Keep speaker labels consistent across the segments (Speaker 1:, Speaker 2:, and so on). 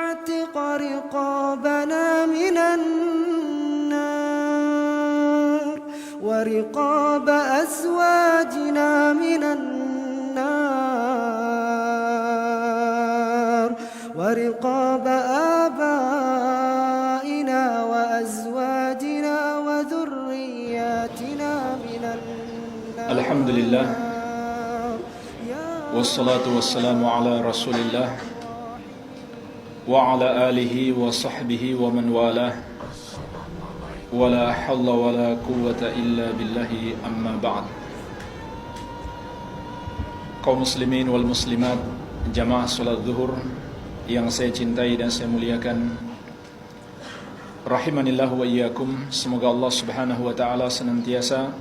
Speaker 1: واعتق رقابنا من النار ورقاب أزواجنا من النار ورقاب آبائنا وأزواجنا وذرياتنا من النار.
Speaker 2: الحمد لله والصلاة والسلام على رسول الله وعلى آله وصحبه ومن والاه ولا حول ولا قوة إلا بالله أما بعد. Kaum muslimin wal muslimat, jamaah salat zuhur yang saya cintai dan saya muliakan, rahimanillah wa iyyakum. Semoga Allah Subhanahu wa taala senantiasa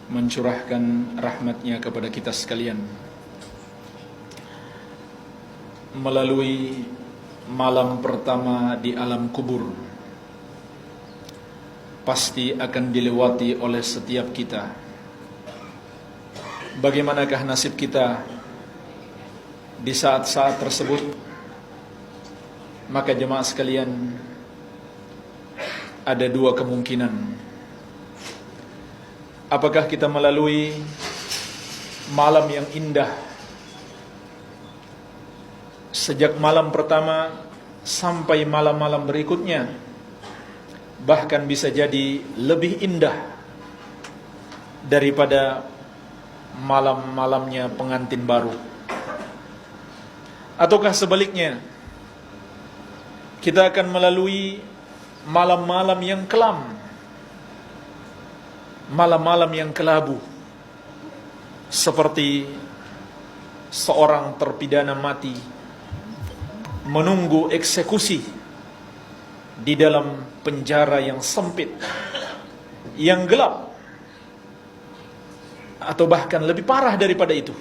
Speaker 2: mencurahkan rahmatnya kepada kita sekalian. Melalui malam pertama di alam kubur, pasti akan dilewati oleh setiap kita. Bagaimanakah nasib kita di saat-saat tersebut? Maka jemaah sekalian, ada dua kemungkinan. Apakah kita melalui malam yang indah sejak malam pertama sampai malam-malam berikutnya, bahkan bisa jadi lebih indah daripada malam-malamnya pengantin baru? Ataukah sebaliknya, kita akan melalui malam-malam yang kelam, malam-malam yang kelabu, seperti seorang terpidana mati menunggu eksekusi di dalam penjara yang sempit, yang gelap, atau bahkan lebih parah daripada itu.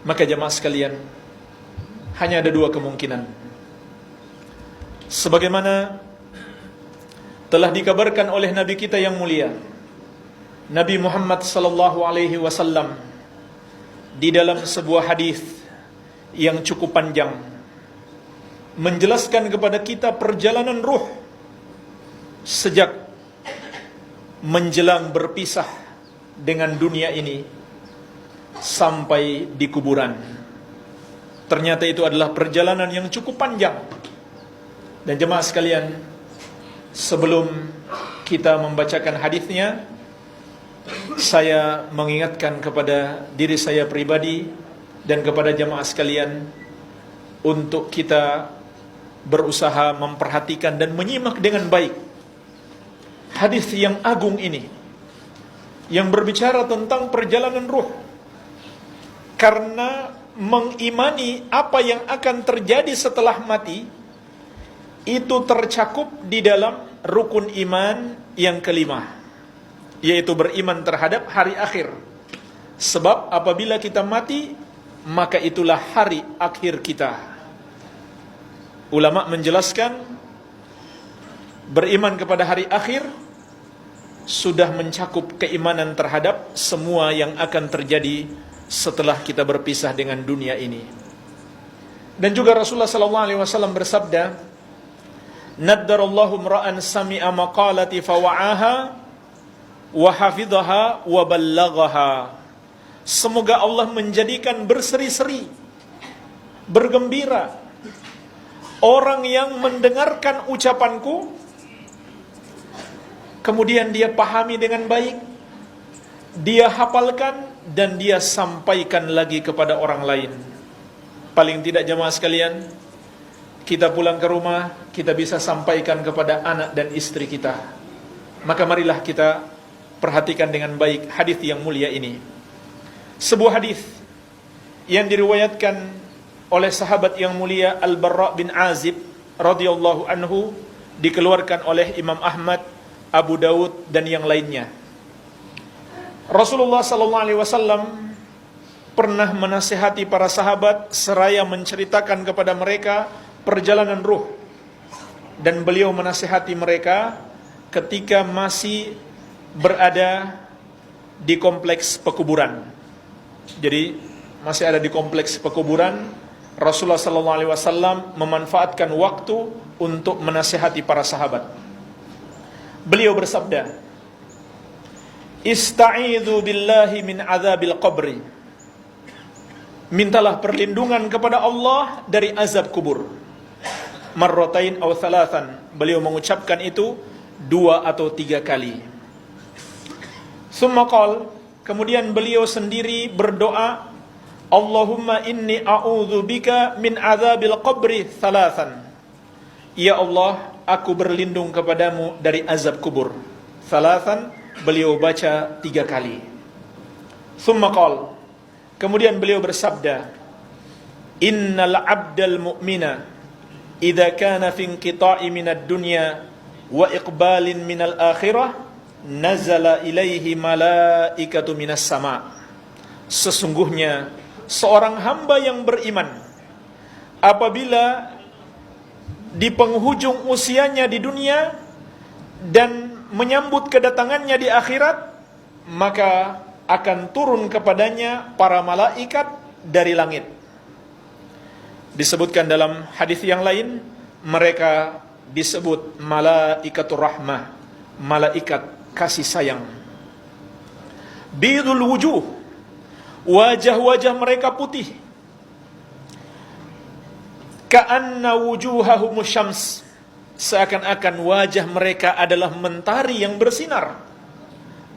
Speaker 2: Maka jemaah sekalian, hanya ada dua kemungkinan. Sebagaimana telah dikabarkan oleh Nabi kita yang mulia, Nabi Muhammad sallallahu alaihi wasallam, di dalam sebuah hadis yang cukup panjang, menjelaskan kepada kita perjalanan ruh sejak menjelang berpisah dengan dunia ini sampai di kuburan. Ternyata itu adalah perjalanan yang cukup panjang. Dan jemaah sekalian, sebelum kita membacakan hadisnya, saya mengingatkan kepada diri saya pribadi dan kepada jemaah sekalian untuk kita berusaha memperhatikan dan menyimak dengan baik hadis yang agung ini, yang berbicara tentang perjalanan ruh. Karena mengimani apa yang akan terjadi setelah mati itu tercakup di dalam rukun iman yang kelima, yaitu beriman terhadap hari akhir. Sebab apabila kita mati, maka itulah hari akhir kita. Ulama menjelaskan, beriman kepada hari akhir sudah mencakup keimanan terhadap semua yang akan terjadi setelah kita berpisah dengan dunia ini. Dan juga Rasulullah SAW bersabda, "Naddarallahu imra'an sami'a maqalati fawa'aha wa hafidhaha wa ballaghaha." Semoga Allah menjadikan berseri-seri, bergembira orang yang mendengarkan ucapanku, kemudian dia pahami dengan baik, dia hafalkan, dan dia sampaikan lagi kepada orang lain. Paling tidak jemaah sekalian, kita pulang ke rumah, kita bisa sampaikan kepada anak dan istri kita. Maka marilah kita perhatikan dengan baik hadis yang mulia ini. Sebuah hadis yang diriwayatkan oleh sahabat yang mulia Al-Barra bin Azib radhiyallahu anhu, dikeluarkan oleh Imam Ahmad, Abu Daud dan yang lainnya. Rasulullah sallallahu alaihi wasallam pernah menasihati para sahabat seraya menceritakan kepada mereka perjalanan ruh, dan beliau menasihati mereka ketika masih berada di kompleks pekuburan. Jadi masih ada di kompleks pekuburan, Rasulullah SAW memanfaatkan waktu untuk menasihati para sahabat. Beliau bersabda, "Ista'idzu billahi min adzabil qabri." Mintalah perlindungan kepada Allah dari azab kubur. Marratain aw thalathan. Beliau mengucapkan itu 2 atau 3 kali. Summa qala, kemudian beliau sendiri berdoa, Allahumma inni a'udzu bika min adzabil qabri thalathan. Ya Allah, aku berlindung kepadamu dari azab kubur. Thalathan, beliau baca 3 kali. Summa qala, kemudian beliau bersabda, Innal abdal mu'mina idza kana fi inqita'i minad dunya wa iqbalin minal akhirah nazala ilaihi malaikatu minas sama. Sesungguhnya seorang hamba yang beriman apabila di penghujung usianya di dunia dan menyambut kedatangannya di akhirat, maka akan turun kepadanya para malaikat dari langit. Disebutkan dalam hadis yang lain, mereka disebut malaikatur rahmah, malaikat kasih sayang. Bidul wujuh, wajah-wajah mereka putih. Ka'anna wujuhahumus syams, seakan-akan wajah mereka adalah mentari yang bersinar.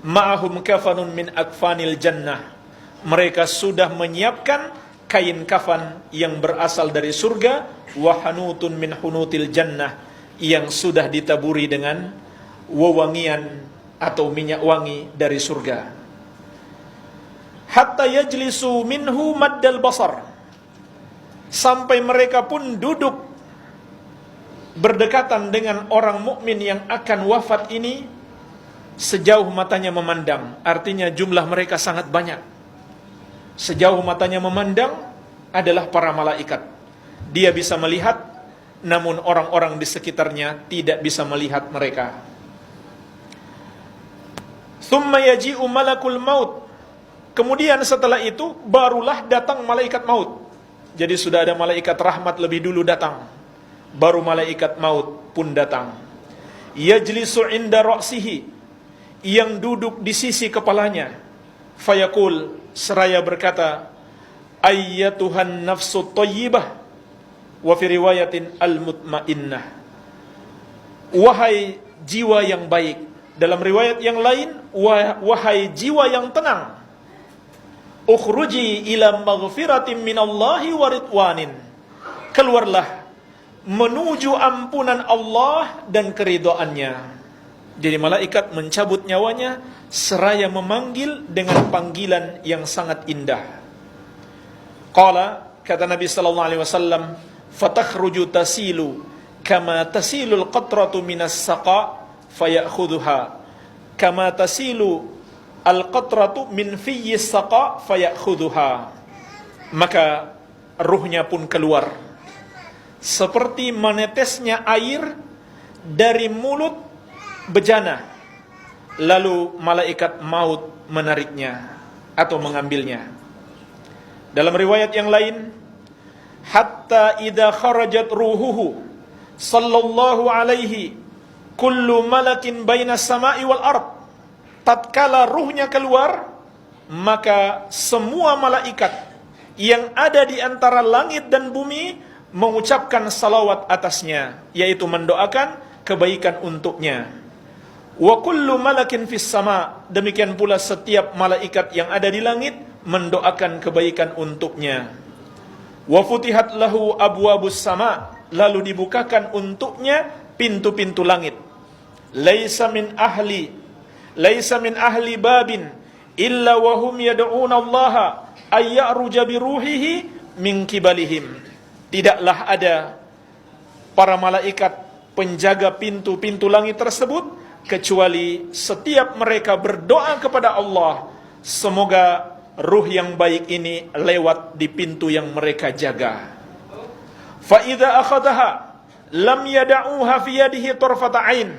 Speaker 2: Ma'ahum kafanun min akfanil jannah, mereka sudah menyiapkan kain kafan yang berasal dari surga, wa hanutun min hunutil jannah, yang sudah ditaburi dengan wewangian atau minyak wangi dari surga. Hatta yajlisu minhu maddal basar, sampai mereka pun duduk berdekatan dengan orang mukmin yang akan wafat ini sejauh matanya memandang. Artinya jumlah mereka sangat banyak. Sejauh matanya memandang adalah para malaikat. Dia bisa melihat, namun orang-orang di sekitarnya tidak bisa melihat mereka. Thumma yaji'u malakul maut, kemudian setelah itu barulah datang malaikat maut. Jadi sudah ada malaikat rahmat lebih dulu datang, baru malaikat maut pun datang. Yajlisu inda ra'sihi, yang duduk di sisi kepalanya. Fayaqul, seraya berkata, ayyatuhan nafsu thayyibah, wa fi riwayatin al-mutmainnah, wahai jiwa yang baik. Dalam riwayat yang lain, wahai jiwa yang tenang, ukhruji ila maghfiratin minallahi wa ridwanin, keluarlah menuju ampunan Allah dan keridhaannya. Jadi malaikat mencabut nyawanya seraya memanggil dengan panggilan yang sangat indah. Qala, kata Nabi sallallahu alaihi wasallam, fatakhruju tasilu kama tasilul qatratu minas saqa fayakhudhuha kama tasilu al-qatratu min fiyyis saqa fayakhudhuha. Maka ruhnya pun keluar seperti menetesnya air dari mulut bejana, lalu malaikat maut menariknya atau mengambilnya. Dalam riwayat yang lain, hatta idza kharajat ruhuhu sallallahu alaihi kullu malakin bainas sama'i wal ard, tatkala ruhnya keluar, maka semua malaikat yang ada di antara langit dan bumi mengucapkan salawat atasnya, yaitu mendoakan kebaikan untuknya. Wa kullu malakin fis sama, demikian pula setiap malaikat yang ada di langit mendoakan kebaikan untuknya. Wa futihat lahu abwabus sama, lalu dibukakan untuknya pintu-pintu langit. Laisa min ahli babin illa wa hum yad'una Allah ay ya'ruja bi ruhihi min kibalihim. Tidaklah ada para malaikat penjaga pintu-pintu langit tersebut kecuali setiap mereka berdoa kepada Allah, semoga ruh yang baik ini lewat di pintu yang mereka jaga. Fa idza akhadhaha lam yad'uha fi yadihi tarfata ain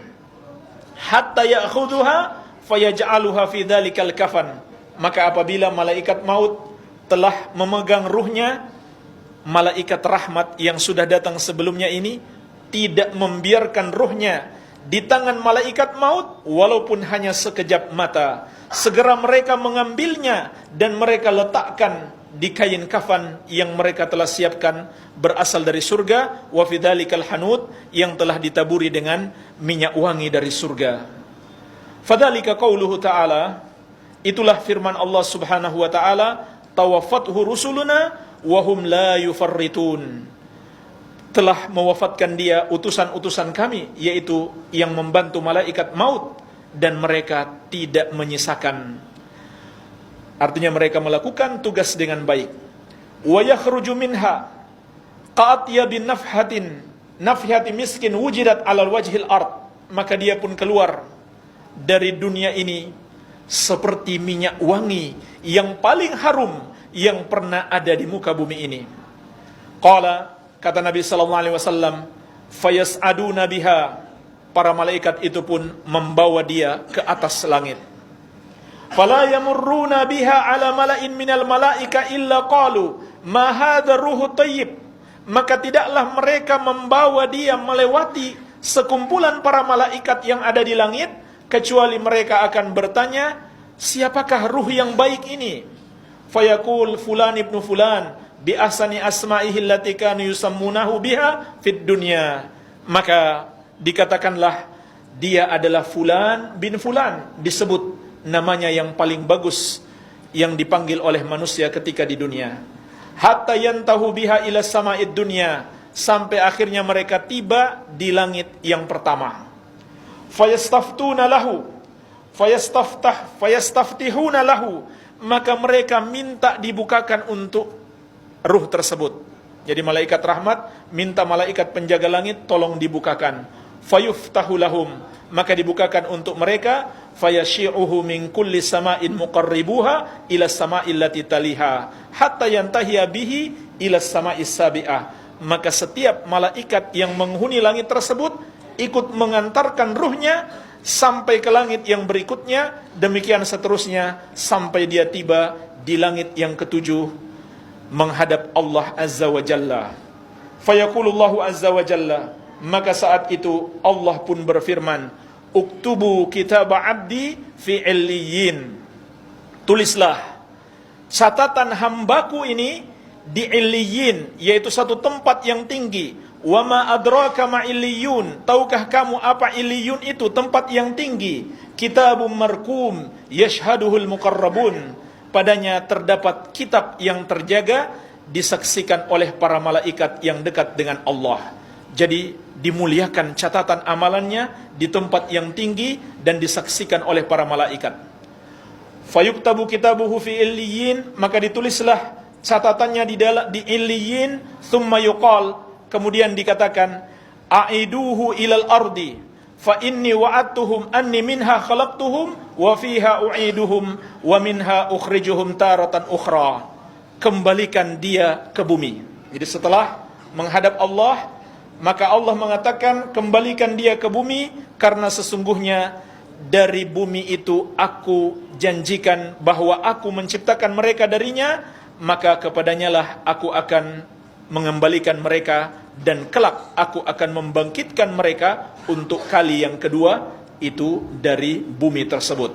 Speaker 2: hatta ya'khudhuha fayaj'aluha fi dzalikal kafan. Maka apabila malaikat maut telah memegang ruhnya, malaikat rahmat yang sudah datang sebelumnya ini tidak membiarkan ruhnya di tangan malaikat maut walaupun hanya sekejap mata. Segera mereka mengambilnya dan mereka letakkan di kain kafan yang mereka telah siapkan berasal dari surga, wa fidzalikal hanud, yang telah ditaburi dengan minyak wangi dari surga. Fadzalika qauluhu ta'ala, itulah firman Allah Subhanahu wa taala, tawaffathu rusuluna wa hum la yufarritun. Telah mewafatkan dia utusan-utusan kami, yaitu yang membantu malaikat maut, dan mereka tidak menyisakan. Artinya mereka melakukan tugas dengan baik. Wa yakhruju minha qa'atya bin nafhati miskin wujidat 'alal wajhil ard. Maka dia pun keluar dari dunia ini seperti minyak wangi yang paling harum yang pernah ada di muka bumi ini. Qala, kata Nabi sallallahu alaihi wasallam, fayas'aduna biha, para malaikat itu pun membawa dia ke atas langit. Fala yamurruna biha ala mala'in minal malaika illa qalu ma hadha ruhu thayyib. Maka tidaklah mereka membawa dia melewati sekumpulan para malaikat yang ada di langit kecuali mereka akan bertanya, siapakah ruh yang baik ini? Fayaqul fulan ibnu fulan bi ahsani asma'ihi allati kanu yusammunahu biha fid dunya. Maka dikatakanlah dia adalah fulan bin fulan, disebut namanya yang paling bagus yang dipanggil oleh manusia ketika di dunia. Hatta yantahu biha ila sama'id dunya, sampai akhirnya mereka tiba di langit yang pertama. Fayastaftuna lahu fayastaftihuna lahu, maka mereka minta dibukakan untuk ruh tersebut. Jadi malaikat rahmat minta malaikat penjaga langit tolong dibukakan. Fayuftahu lahum, maka dibukakan untuk mereka. Fayashi'uhu min kulli sama'in muqarribuha ila sama'il lati taliha hatta yantahiya bihi ila sama'is sabi'ah. Maka setiap malaikat yang menghuni langit tersebut ikut mengantarkan ruhnya sampai ke langit yang berikutnya, demikian seterusnya sampai dia tiba di langit yang ketujuh menghadap Allah Azza wa Jalla. Fayaqulullahu Azza wa Jalla, maka saat itu Allah pun berfirman, uktubu kitab abdi fi illiyin. Tulislah catatan hambaku ini di illiyin, yaitu satu tempat yang tinggi. Wa ma adraka ma illiyun, tahukah kamu apa illiyun itu? Tempat yang tinggi. Kitabum markum yashhaduhul muqarrabun, padanya terdapat kitab yang terjaga, disaksikan oleh para malaikat yang dekat dengan Allah. Jadi dimuliakan catatan amalannya di tempat yang tinggi dan disaksikan oleh para malaikat. Fayuktabu kitabuhu fi illiyin, maka ditulislah catatannya di illiyin. Thumma yuqal, kemudian dikatakan, aiduhu ilal ardi fa inni wa'adtuhum anni minha khalaqtuhum wa fiha u'iduhum wa minha ukhrijuhum taratan ukhra. Kembalikan dia ke bumi. Jadi setelah menghadap Allah, maka Allah mengatakan, kembalikan dia ke bumi, karena sesungguhnya dari bumi itu aku janjikan bahwa aku menciptakan mereka darinya, maka kepadanya lah aku akan mengembalikan mereka, dan kelak aku akan membangkitkan mereka untuk kali yang kedua, itu dari bumi tersebut.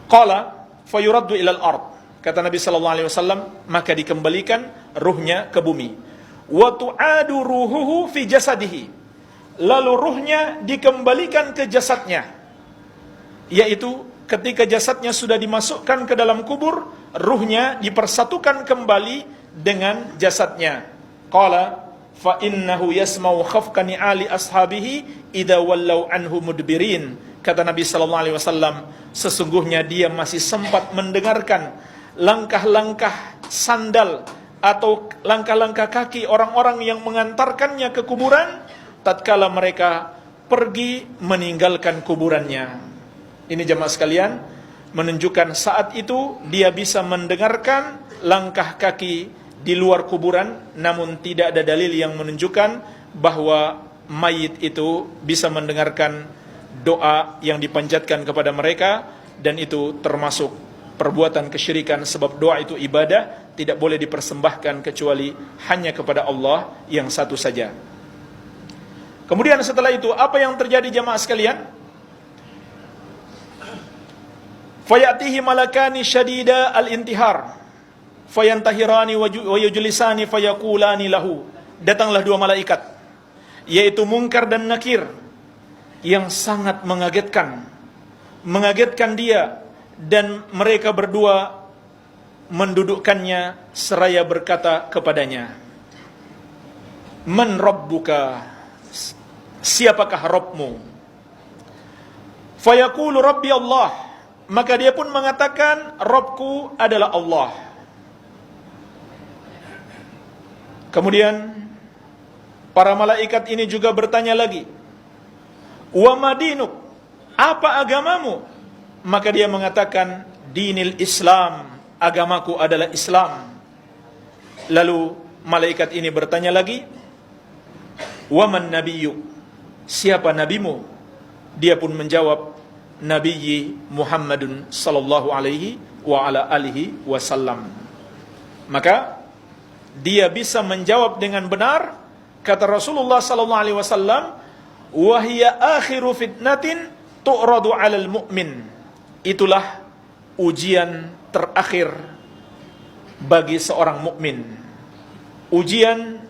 Speaker 2: Qala fayuraddu ilal ard, kata Nabi sallallahu alaihi wasallam, maka dikembalikan ruhnya ke bumi. Wa tu'adu ruhuhu fi jasadihi, lalu ruhnya dikembalikan ke jasadnya, yaitu ketika jasadnya sudah dimasukkan ke dalam kubur, ruhnya dipersatukan kembali dengan jasadnya. Qala fa innahu yasma'u khafqani ali ashabihi idza wallau anhu mudbirin, kata Nabi sallallahu alaihi wasallam, sesungguhnya dia masih sempat mendengarkan langkah-langkah sandal atau langkah-langkah kaki orang-orang yang mengantarkannya ke kuburan tatkala mereka pergi meninggalkan kuburannya. Ini jemaah sekalian, menunjukkan saat itu dia bisa mendengarkan langkah kaki di luar kuburan, namun tidak ada dalil yang menunjukkan bahwa mayit itu bisa mendengarkan doa yang dipanjatkan kepada mereka, dan itu termasuk perbuatan kesyirikan, sebab doa itu ibadah, tidak boleh dipersembahkan kecuali hanya kepada Allah yang satu saja. Kemudian setelah itu apa yang terjadi jamaah sekalian? Fayatihi malakani syadida al-intihar fayantahirani wa yujlisani fayaqulani lahu. Datanglah dua malaikat, yaitu Munkar dan Nakir, yang sangat mengagetkan dia, dan mereka berdua mendudukkannya seraya berkata kepadanya, Man rabbuka, siapakah Rabbmu? Fayaqulu Rabbi Allah, maka dia pun mengatakan, Rabbku adalah Allah. Kemudian para malaikat ini juga bertanya lagi, Wa madinuk, apa agamamu? Maka dia mengatakan, Dinil Islam, agamaku adalah Islam. Lalu malaikat ini bertanya lagi, Wa man nabiyyuk, siapa nabimu? Dia pun menjawab, Nabiyyi Muhammadun sallallahu alaihi wa ala alihi wasallam. Maka dia bisa menjawab dengan benar. Kata Rasulullah sallallahu alaihi wasallam, wa hiya akhiru fitnatin tu'radu 'alal mu'min. Itulah ujian terakhir bagi seorang mukmin. Ujian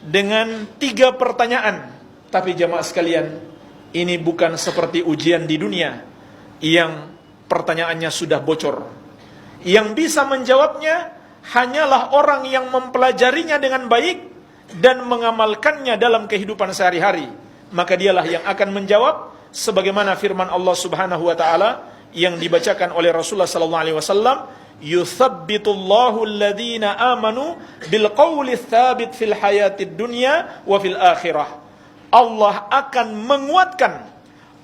Speaker 2: dengan 3 pertanyaan. Tapi jamaah sekalian, ini bukan seperti ujian di dunia yang pertanyaannya sudah bocor. Yang bisa menjawabnya hanyalah orang yang mempelajarinya dengan baik dan mengamalkannya dalam kehidupan sehari-hari. Maka dialah yang akan menjawab, sebagaimana firman Allah Subhanahu wa taala yang dibacakan oleh Rasulullah sallallahu alaihi wasallam, yuthabbitullahu alladhina amanu bilqawli tsabit fil hayatid dunya wa fil akhirah. Allah akan menguatkan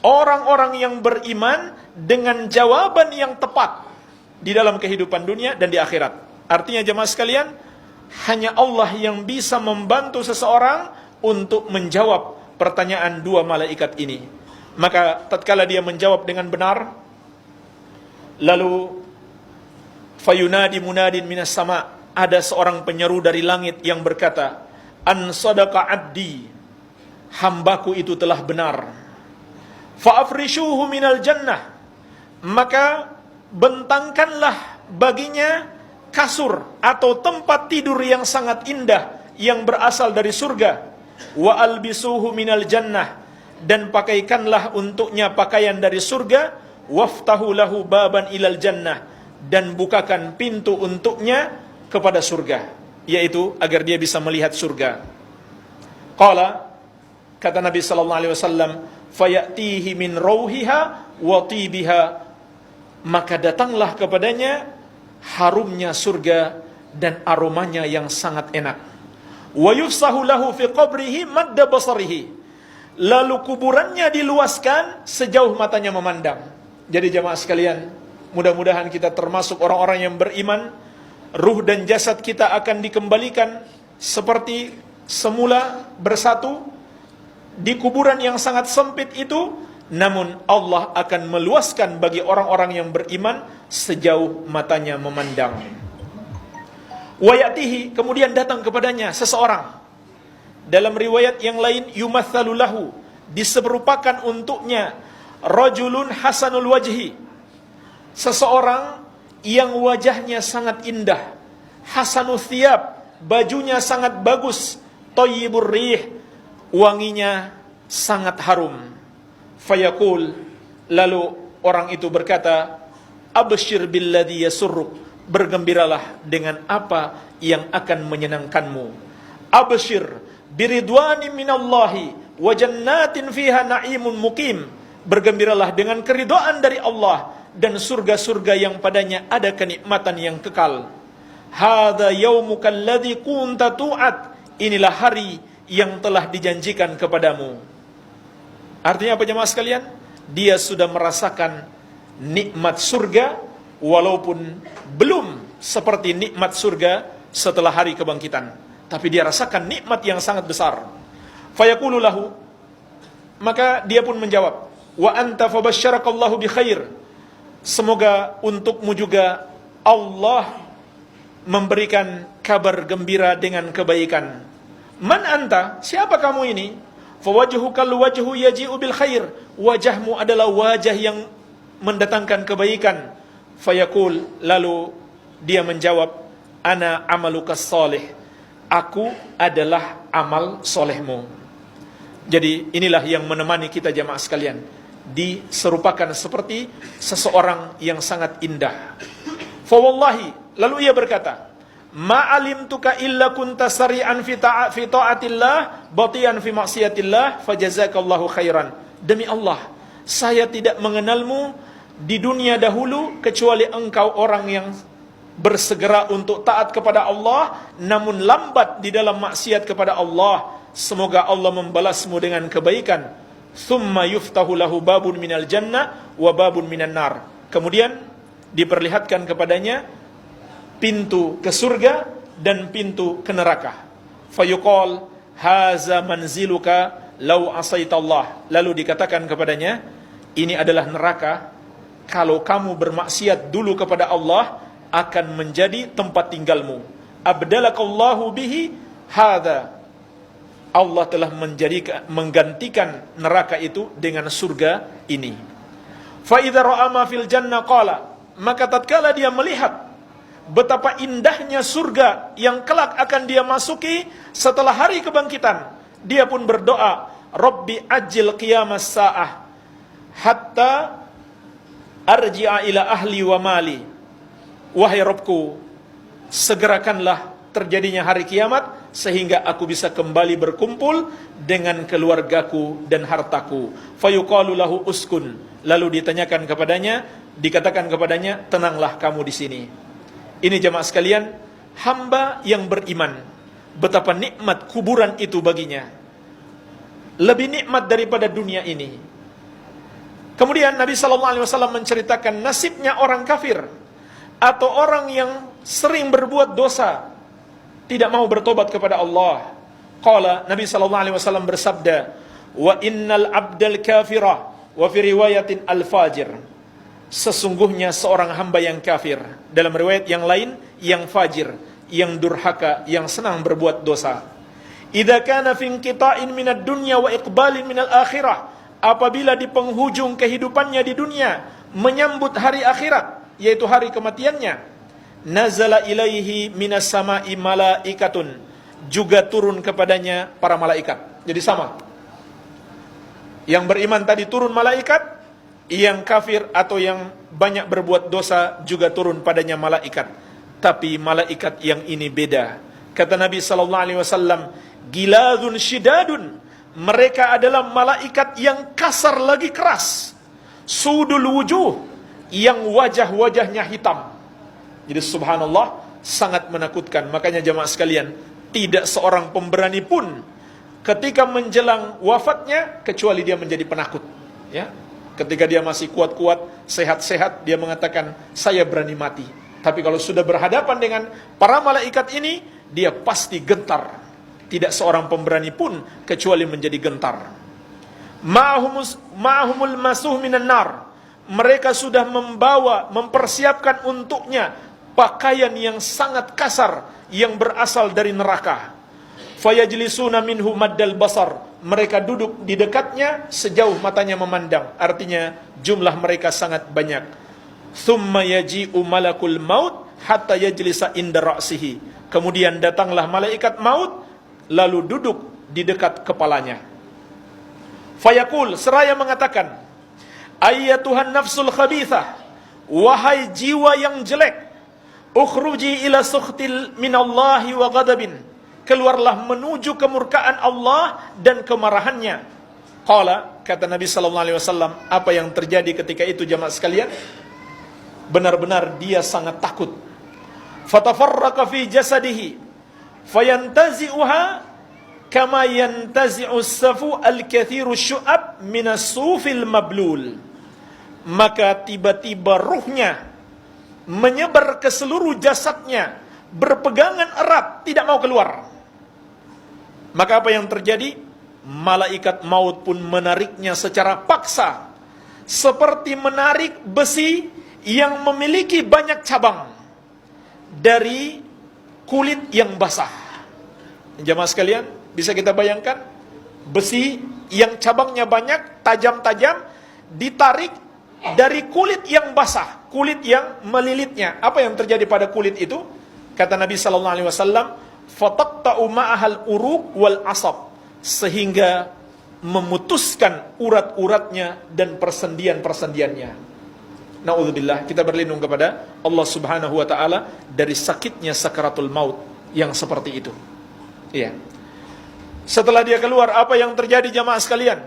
Speaker 2: orang-orang yang beriman dengan jawaban yang tepat di dalam kehidupan dunia dan di akhirat. Artinya jemaah sekalian, hanya Allah yang bisa membantu seseorang untuk menjawab pertanyaan 2 malaikat ini. Maka tatkala dia menjawab dengan benar, lalu fayunadi munadin minas sama, ada seorang penyeru dari langit yang berkata, An sadaqa abdi, hambaku itu telah benar. Fa'afrishuhu minal jannah, maka bentangkanlah baginya kasur atau tempat tidur yang sangat indah yang berasal dari surga. Wa albisuhu minal jannah, dan pakaikanlah untuknya pakaian dari surga. Waftahu lahu baban ilal jannah, dan bukakan pintu untuknya kepada surga, yaitu agar dia bisa melihat surga. Qala, kata Nabi sallallahu alaihi wasallam, fayatihi min rauhiha wa tibiha, maka datanglah kepadanya harumnya surga dan aromanya yang sangat enak. Wa yufsahu lahu fi qabrihi madda basarihi, lalu kuburannya diluaskan sejauh matanya memandang. Jadi jamaah sekalian, mudah-mudahan kita termasuk orang-orang yang beriman. Ruh dan jasad kita akan dikembalikan seperti semula bersatu di kuburan yang sangat sempit itu, namun Allah akan meluaskan bagi orang-orang yang beriman sejauh matanya memandang. Wayatihi, kemudian datang kepadanya seseorang. Dalam riwayat yang lain, yumatsalu lahu, diserupakan untuknya rajulun hasanul wajhi, seseorang yang wajahnya sangat indah, hasanul thiyab, bajunya sangat bagus, thayyibur rih, wanginya sangat harum. Fayaqul, lalu orang itu berkata, abshir billadhi yasurruk, bergembiralah dengan apa yang akan menyenangkanmu. Abshir biridwani minallahi wa jannatin fiha na'imun muqim, bergembiralah dengan keridhaan dari Allah dan surga-surga yang padanya ada kenikmatan yang kekal. Hadza yaumuka alladzi kunta tu'ad, inilah hari yang telah dijanjikan kepadamu. Artinya apa jemaah sekalian? Dia sudah merasakan nikmat surga walaupun belum seperti nikmat surga setelah hari kebangkitan, tapi dia rasakan nikmat yang sangat besar. Fayaqulu lahu, maka dia pun menjawab, wa anta fabasyarakallahu bi khair, Semoga untukmu juga Allah memberikan kabar gembira dengan kebaikan. Man anta? Siapa kamu ini? Fawajhukal wajhu yaji'u bil khair. Wajahmu adalah wajah yang mendatangkan kebaikan. Fayaqul, lalu dia menjawab, ana amalukas salih. Aku adalah amal solehmu. Jadi inilah yang menemani kita jamaah sekalian, diserupakan seperti seseorang yang sangat indah. Fawallahi, lalu ia berkata, ma'alimtuka illa kunta sari'an fi ta'atillah batian fi maksiatillah fajazakallahu khairan. Demi Allah, saya tidak mengenalmu di dunia dahulu kecuali engkau orang yang bersegera untuk taat kepada Allah namun lambat di dalam maksiat kepada Allah. Semoga Allah membalasmu dengan kebaikan. Thumma yuftahu lahu babun minal jannah wa babun minan nar. Kemudian diperlihatkan kepadanya pintu ke surga dan pintu ke neraka. Fayuqal haza manziluka law asaitallah. Lalu dikatakan kepadanya, ini adalah neraka. Kalau kamu bermaksiat dulu kepada Allah, akan menjadi tempat tinggalmu. Abdalakallahu bihi hadza. Allah telah menggantikan neraka itu dengan surga ini. Fa idza ra'a ma fil jannah qala. Maka tatkala dia melihat betapa indahnya surga yang kelak akan dia masuki setelah hari kebangkitan, dia pun berdoa, Rabbi ajil qiyamas sa'ah hatta arji'a ila ahli wa mali. Wahai Rabbku, segerakanlah terjadinya hari kiamat sehingga aku bisa kembali berkumpul dengan keluargaku dan hartaku. Fayuqalu lahu uskun. Lalu ditanyakan kepadanya, dikatakan kepadanya, tenanglah kamu di sini. Ini jemaah sekalian, hamba yang beriman, betapa nikmat kuburan itu baginya. Lebih nikmat daripada dunia ini. Kemudian Nabi SAW menceritakan nasibnya orang kafir atau orang yang sering berbuat dosa, tidak mau bertobat kepada Allah. Qala, Nabi SAW bersabda, wa innal abdal kafira wa fi riwayatin al-fajir. Sesungguhnya seorang hamba yang kafir, dalam riwayat yang lain yang fajir, yang durhaka, yang senang berbuat dosa. Idza kana fi inqita'in minad dunya wa iqbalin minal akhirah. Apabila di penghujung kehidupannya di dunia menyambut hari akhirat, yaitu hari kematiannya, nazala ilaihi minas sama'i malaikatun, juga turun kepadanya para malaikat. Jadi sama. Yang beriman tadi turun malaikat, yang kafir atau yang banyak berbuat dosa juga turun padanya malaikat. Tapi malaikat yang ini beda. Kata Nabi SAW, giladun shidadun. Mereka adalah malaikat yang kasar lagi keras. Sudul wujuh, yang wajah-wajahnya hitam. Jadi subhanallah, sangat menakutkan. Makanya jemaah sekalian, tidak seorang pemberani pun ketika menjelang wafatnya kecuali dia menjadi penakut. Ya, ketika dia masih kuat-kuat, sehat-sehat, dia mengatakan, saya berani mati. Tapi kalau sudah berhadapan dengan para malaikat ini, dia pasti gentar. Tidak seorang pemberani pun kecuali menjadi gentar. Ma'humul masuh minan nar. Mereka sudah mempersiapkan untuknya pakaian yang sangat kasar yang berasal dari neraka. Fayajlisuna minhu maddal basar. Mereka duduk di dekatnya sejauh matanya memandang. Artinya jumlah mereka sangat banyak. Thumma yaji'u malakul maut hatta yajlisa inda ra'sihi. Kemudian datanglah malaikat maut lalu duduk di dekat kepalanya. Fayaqul, seraya mengatakan, ayyatuhan nafsul khabithah, wahai jiwa yang jelek, ukhruji ila sukhtil minallahi wa ghadabin, keluarlah menuju kemurkaan Allah dan kemarahannya. Qala, kata Nabi SAW, apa yang terjadi ketika itu jamaah sekalian? Benar-benar dia sangat takut. Fatafarraqa fi jasadihi fayantazi'uha kama yantazi'u as-safu al-kathiru syu'ab min as-sufil mablul. Maka tiba-tiba ruhnya menyebar ke seluruh jasadnya, berpegangan erat, tidak mau keluar. Maka apa yang terjadi? Malaikat maut pun menariknya secara paksa, seperti menarik besi yang memiliki banyak cabang dari kulit yang basah. Jamaah sekalian, bisa kita bayangkan besi yang cabangnya banyak, tajam-tajam, ditarik dari kulit yang basah, kulit yang melilitnya. Apa yang terjadi pada kulit itu? Kata Nabi sallallahu alaihi wasallam, "Fatatta'u ma'ahal uruq wal asab." Sehingga memutuskan urat-uratnya dan persendian-persendiannya. Na'udzubillah, kita berlindung kepada Allah Subhanahu wa taala dari sakitnya sakaratul maut yang seperti itu. Iya. Setelah dia keluar, apa yang terjadi jamaah sekalian?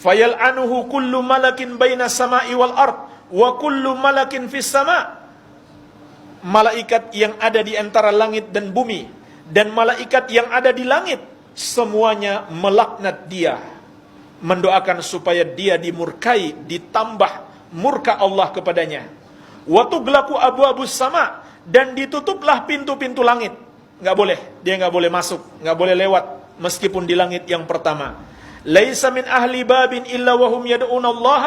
Speaker 2: Fayal'anuhu kullu malakin baina sama'i wal ard wa kullu malakin fis sama'. Malaikat yang ada di antara langit dan bumi dan malaikat yang ada di langit semuanya melaknat dia, mendoakan supaya dia dimurkai, ditambah murka Allah kepadanya. Wa tughlaqu abwabus sama, dan ditutuplah pintu-pintu langit. Enggak boleh, dia enggak boleh masuk, enggak boleh lewat meskipun di langit yang pertama. Laisa min ahli babin illa wa hum yad'una Allah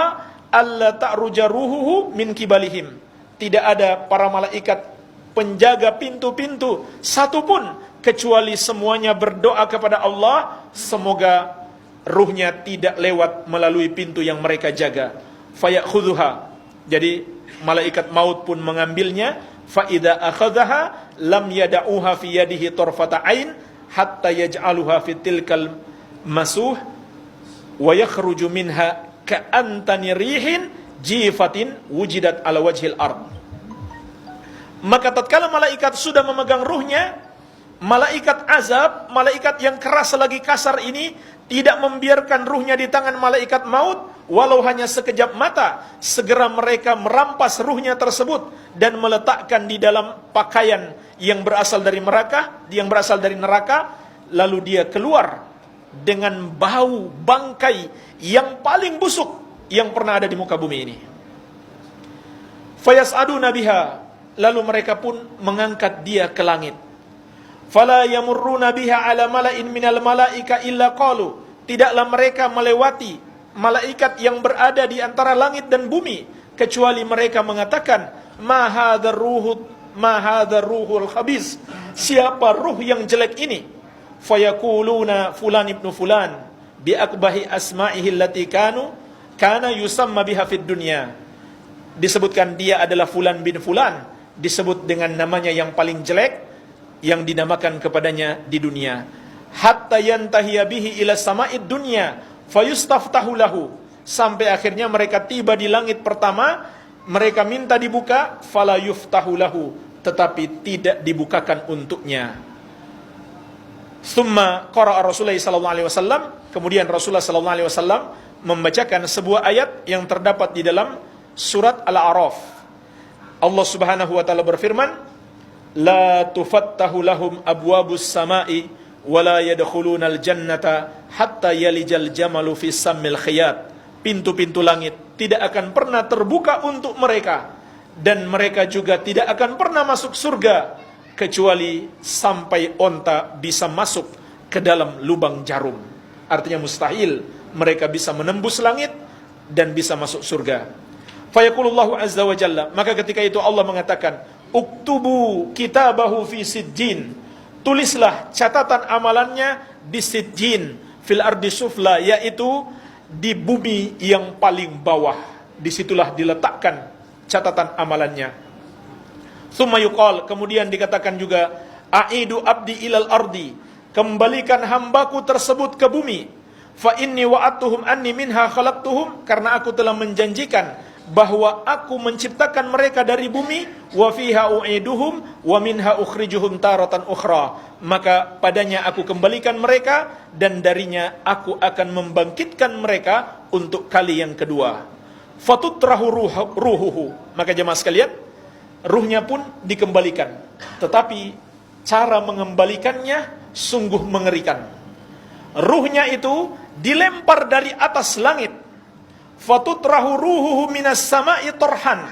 Speaker 2: alla ta'ruja ruhuhu min kibalihim. Tidak ada para malaikat penjaga pintu-pintu satupun kecuali semuanya berdoa kepada Allah semoga ruhnya tidak lewat melalui pintu yang mereka jaga. Fayakhudhuha, jadi malaikat maut pun mengambilnya. Fa idza akhadhaha lam yada'uha fi yadihi tarfata ain hatta yaj'aluha fi tilkal masuh wa yakhruju minha ka'antani rihin jifatin wujidat ala wajhil ard. Maka tatkala malaikat sudah memegang ruhnya, malaikat azab, malaikat yang keras lagi kasar ini tidak membiarkan ruhnya di tangan malaikat maut, walau hanya sekejap mata. Segera mereka merampas ruhnya tersebut dan meletakkan di dalam pakaian yang berasal dari neraka, lalu dia keluar dengan bau bangkai yang paling busuk yang pernah ada di muka bumi ini. Fayas'aduna biha, lalu mereka pun mengangkat dia ke langit. Fala yamurruna biha ala mala'in minal malaika illa qalu, tidaklah mereka melewati malaikat yang berada di antara langit dan bumi kecuali mereka mengatakan ma hadzal ruhul khabis, siapa ruh yang jelek ini? Fayaquluna fulan ibnu fulan bi akbahi asma'ihi allati kana yusamma biha fid dunya. Disebutkan dia adalah fulan bin fulan, disebut dengan namanya yang paling jelek yang dinamakan kepadanya di dunia. Hatta yantahiya bihi ila sama'id dunya fayustaftahu lahu, sampai akhirnya mereka tiba di langit pertama, mereka minta dibuka, fala yuftahu lahu, tetapi tidak dibukakan untuknya. Summa qara'a Rasulullah sallallahu alaihi wasallam, kemudian Rasulullah sallallahu alaihi wasallam membacakan sebuah ayat yang terdapat di dalam surat Al-A'raf. Allah Subhanahu wa taala berfirman, la tufattahu lahum abwabus sama'i wala yadkhulunal jannata hatta yalijal jamalu fi sammil khiyat. Pintu-pintu langit tidak akan pernah terbuka untuk mereka, dan mereka juga tidak akan pernah masuk surga kecuali sampai onta bisa masuk ke dalam lubang jarum. Artinya mustahil mereka bisa menembus langit dan bisa masuk surga. Fayaqulullahu azza wa jalla, maka ketika itu Allah mengatakan, uktubu kitabahu fi sijjin, tulislah catatan amalannya di sijjin, fil ardi sufla, yaitu di bumi yang paling bawah. Disitulah diletakkan catatan amalannya. Tsumma yuqal, kemudian dikatakan juga, aidu abdi ilal ardi, kembalikan hambaku tersebut ke bumi. Fa inni wa'atuhum anni minha khalaqtuhum, karena aku telah menjanjikan bahwa aku menciptakan mereka dari bumi, wa fiha u'iduhum wa minha ukhrijuhum taratan ukhra, maka padanya aku kembalikan mereka dan darinya aku akan membangkitkan mereka untuk kali yang kedua. Fatutrahu ruhuhu, maka jemaah sekalian, ruhnya pun dikembalikan, tetapi cara mengembalikannya sungguh mengerikan. Ruhnya itu dilempar dari atas langit. Fatutrahu ruhuhu minas sama'i torhan,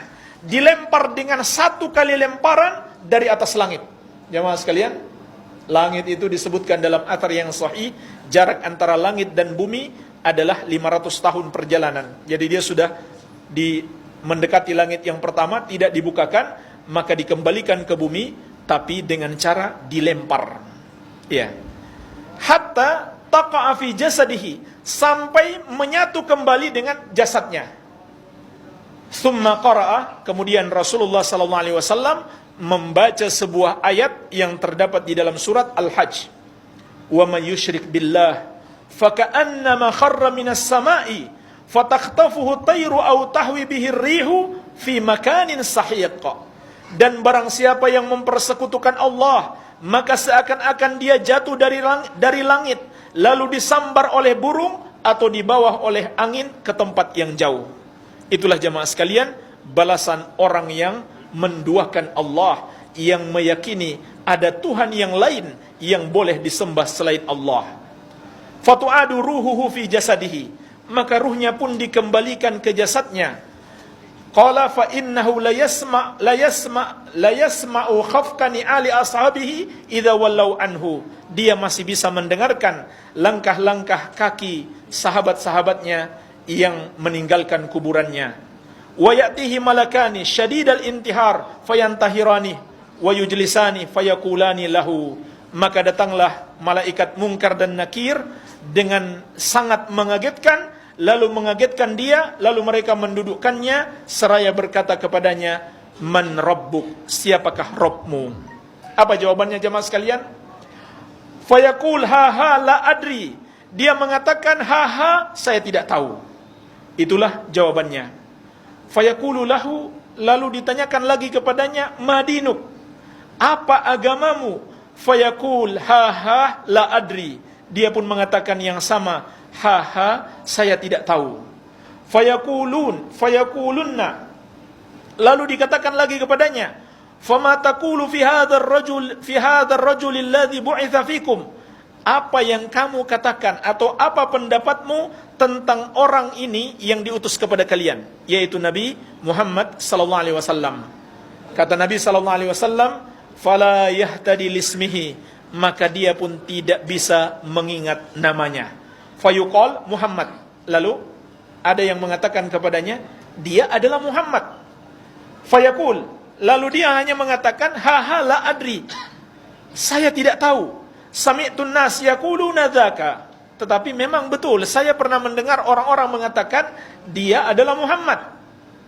Speaker 2: dilempar dengan satu kali lemparan dari atas langit. Jemaah sekalian, langit itu disebutkan dalam athar yang sahih, jarak antara langit dan bumi adalah 500 tahun perjalanan. Jadi dia sudah mendekati langit yang pertama tidak dibukakan, maka dikembalikan ke bumi, tapi dengan cara dilempar. Ya. Hatta taqa'a fi jasadihi, sampai menyatu kembali dengan jasadnya. Tsumma qara'a, kemudian Rasulullah sallallahu alaihi wasallam membaca sebuah ayat yang terdapat di dalam surat Al-Hajj. Wa may yusyrik billah faka'annama kharra minas sama'i fatakhtafuhu tayru aw tahwi bihi rihu fi makanin sahiq. Dan barang siapa yang mempersekutukan Allah, maka seakan-akan dia jatuh dari langit, lalu disambar oleh burung atau dibawa oleh angin ke tempat yang jauh. Itulah jamaah sekalian, balasan orang yang menduakan Allah, yang meyakini ada Tuhan yang lain yang boleh disembah selain Allah. Fatu'adu ruhuhu fi jasadihi, maka ruhnya pun dikembalikan ke jasadnya. Qala fa innahu la yasma'u khafqani ali ashabihi idza wallau anhu. Dia masih bisa mendengarkan langkah-langkah kaki sahabat-sahabatnya yang meninggalkan kuburannya. Wa ya'tihi malakani syadidal intihar fayantahirani wa yujlisani fayaqulani lahu. Maka datanglah malaikat Munkar dan Nakir dengan sangat mengagetkan, lalu mengagetkan dia, lalu mereka mendudukkannya seraya berkata kepadanya, man rabbuk, siapakah Rabbmu? Apa jawabannya jemaah sekalian? Fayaqul ha la adri. Dia mengatakan ha saya tidak tahu. Itulah jawabannya. Fayaqulu lahu, lalu ditanyakan lagi kepadanya, madinuk, apa agamamu? Fayaqul ha la adri. Dia pun mengatakan yang sama, ha saya tidak tahu. Fayaqulunna, lalu dikatakan lagi kepadanya, fama taqulu fi hadzal rajul alladhi bu'itsa fikum. Apa yang kamu katakan atau apa pendapatmu tentang orang ini yang diutus kepada kalian, yaitu Nabi Muhammad sallallahu alaihi wasallam. Kata Nabi sallallahu alaihi wasallam, fala yahtadi lismihi, maka dia pun tidak bisa mengingat namanya. Fayuqal Muhammad, lalu ada yang mengatakan kepadanya, dia adalah Muhammad. Fayaqul, lalu dia hanya mengatakan ha la adri, saya tidak tahu. Sami'tun nas yaquluna dzaka, tetapi memang betul saya pernah mendengar orang-orang mengatakan dia adalah Muhammad,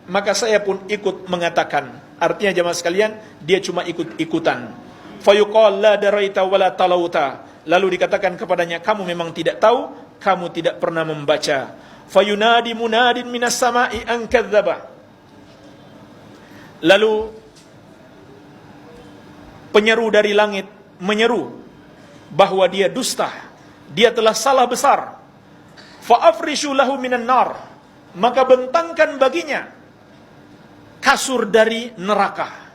Speaker 2: maka saya pun ikut mengatakan. Artinya jemaah sekalian, dia cuma ikut-ikutan. Fayuqal la daraita wala talauta, lalu dikatakan kepadanya, kamu memang tidak tahu, kamu tidak pernah membaca. Fayunadi munadin minas sama'i an kadzdzaba, lalu penyeru dari langit menyeru bahwa dia dusta, dia telah salah besar. Fa'afrishu lahu minan nar, maka bentangkan baginya kasur dari neraka.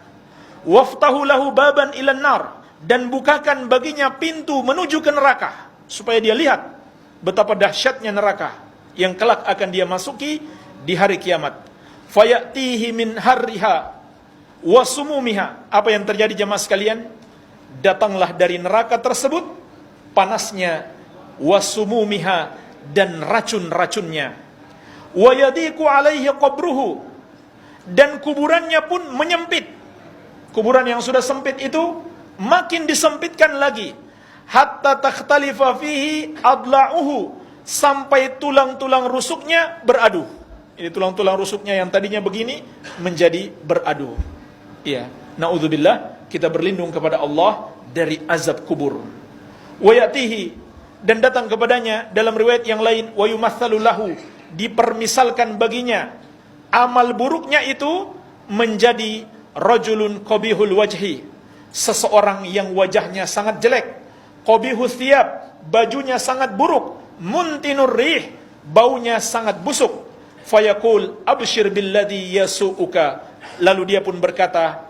Speaker 2: Waftahu lahu baban ilan nar, dan bukakan baginya pintu menuju ke neraka, supaya dia lihat betapa dahsyatnya neraka yang kelak akan dia masuki di hari kiamat. Fayatihi min harriha wa sumumiha. Apa yang terjadi jemaah sekalian? Datanglah dari neraka tersebut panasnya, wasumumiha, dan racun-racunnya. Wa yadiku alaihi qabruhu, dan kuburannya pun menyempit. Kuburan yang sudah sempit itu makin disempitkan lagi. Hatta takhtalifa fihi adla'uhu, sampai tulang-tulang rusuknya beradu. Ini tulang-tulang rusuknya yang tadinya begini menjadi beradu. Iya, naudzubillah, kita berlindung kepada Allah dari azab kubur. Wa yatihi, dan datang kepadanya dalam riwayat yang lain, wa yumatsalu lahu, dipermisalkan baginya amal buruknya itu menjadi rajulun qabihul wajhi, seseorang yang wajahnya sangat jelek, qabihul thiyab, bajunya sangat buruk, muntinur rih, baunya sangat busuk. Fayaqul abshir billadhi yasu'uka, lalu dia pun berkata,